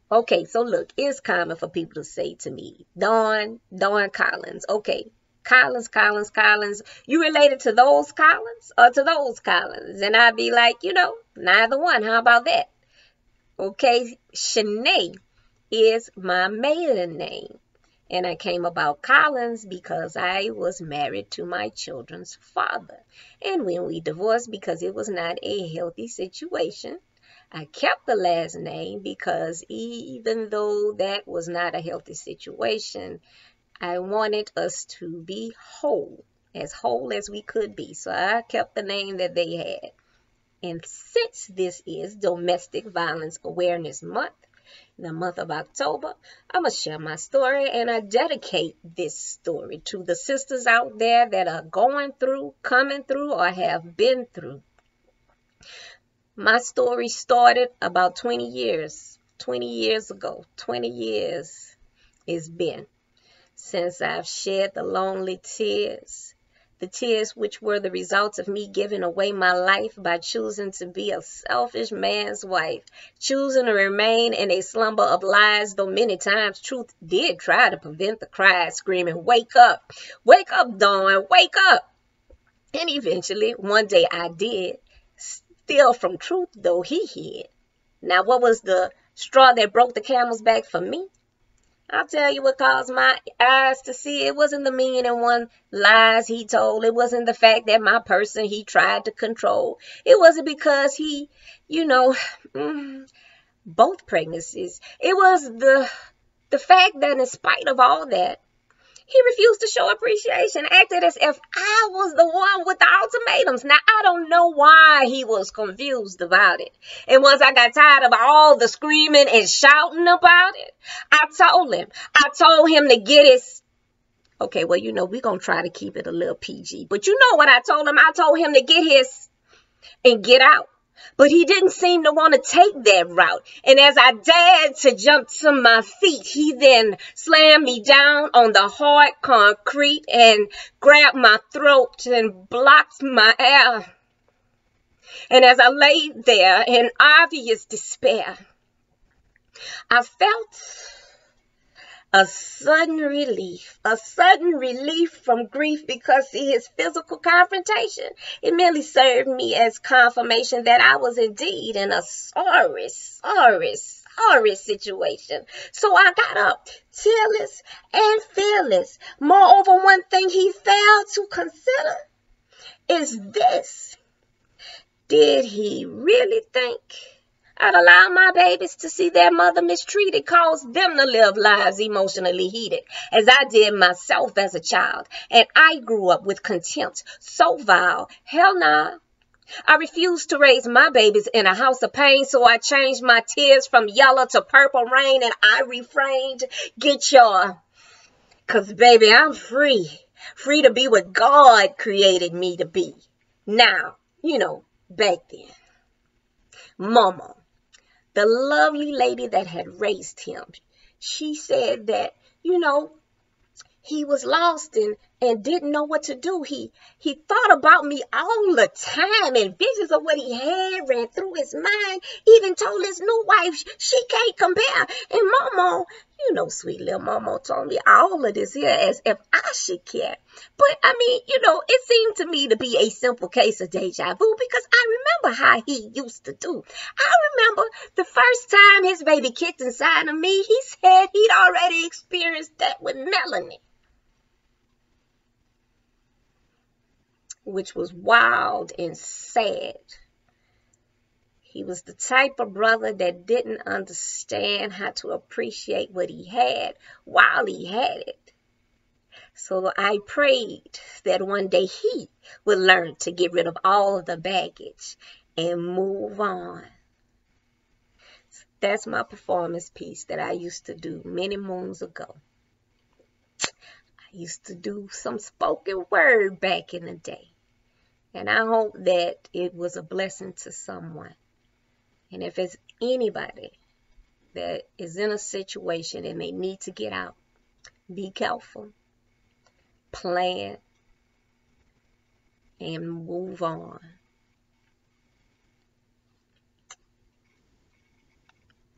Okay, so look, it's common for people to say to me, Dawn Collins. Okay, Collins. You related to those Collins or to those Collins? And I'd be like, neither one. How about that? Okay, Shanae is my maiden name. And I came about Collins because I was married to my children's father. And when we divorced, because it was not a healthy situation, I kept the last name because even though that was not a healthy situation, I wanted us to be whole as we could be. So I kept the name that they had. And since this is Domestic Violence Awareness Month, the month of October, I'm going to share my story, and I dedicate this story to the sisters out there that are going through, coming through, or have been through. My story started about 20 years ago. 20 years it's been since I've shed the lonely tears. The tears which were the results of me giving away my life by choosing to be a selfish man's wife, choosing to remain in a slumber of lies, though many times truth did try to prevent the cries, screaming, wake up, Dawn, wake up. And eventually, one day I did, steal from truth, though he hid. Now, what was the straw that broke the camel's back for me? I'll tell you what caused my eyes to see. It wasn't the million and one lies he told. It wasn't the fact that my person he tried to control. It wasn't because he, both pregnancies. It was the fact that in spite of all that, he refused to show appreciation, acted as if I was the one with the ultimatums. Now, I don't know why he was confused about it. And once I got tired of all the screaming and shouting about it, I told him to get his, okay, well, we're going to try to keep it a little PG. But you know what I told him? I told him to get his and get out. But he didn't seem to want to take that route. And as I dared to jump to my feet, he then slammed me down on the hard concrete and grabbed my throat and blocked my air. And as I lay there in obvious despair, I felt a sudden relief from grief, because his physical confrontation, it merely served me as confirmation that I was indeed in a sorry situation. So I got up, tearless and fearless. Moreover, one thing he failed to consider is this: did he really think I'd allow my babies to see their mother mistreated, cause them to live lives emotionally heated, as I did myself as a child? And I grew up with contempt so vile. Hell nah. I refused to raise my babies in a house of pain, so I changed my tears from yellow to purple rain, and I refrained, cause baby, I'm free to be what God created me to be. Now, back then, Mama, the lovely lady that had raised him, she said that, he was lost and didn't know what to do. He thought about me all the time, and visions of what he had ran through his mind. Even told his new wife she can't compare. And Mama, sweet little Mama told me all of this here as if I should care. But I mean, it seemed to me to be a simple case of deja vu, because I remember how he used to do. I remember the first time his baby kicked inside of me, he said he'd already experienced that with Melanie, which was wild and sad. He was the type of brother that didn't understand how to appreciate what he had while he had it. So I prayed that one day he would learn to get rid of all of the baggage and move on. That's my performance piece that I used to do many moons ago. I used to do some spoken word back in the day. And I hope that it was a blessing to someone. And if it's anybody that is in a situation and they need to get out, be careful, plan, and move on.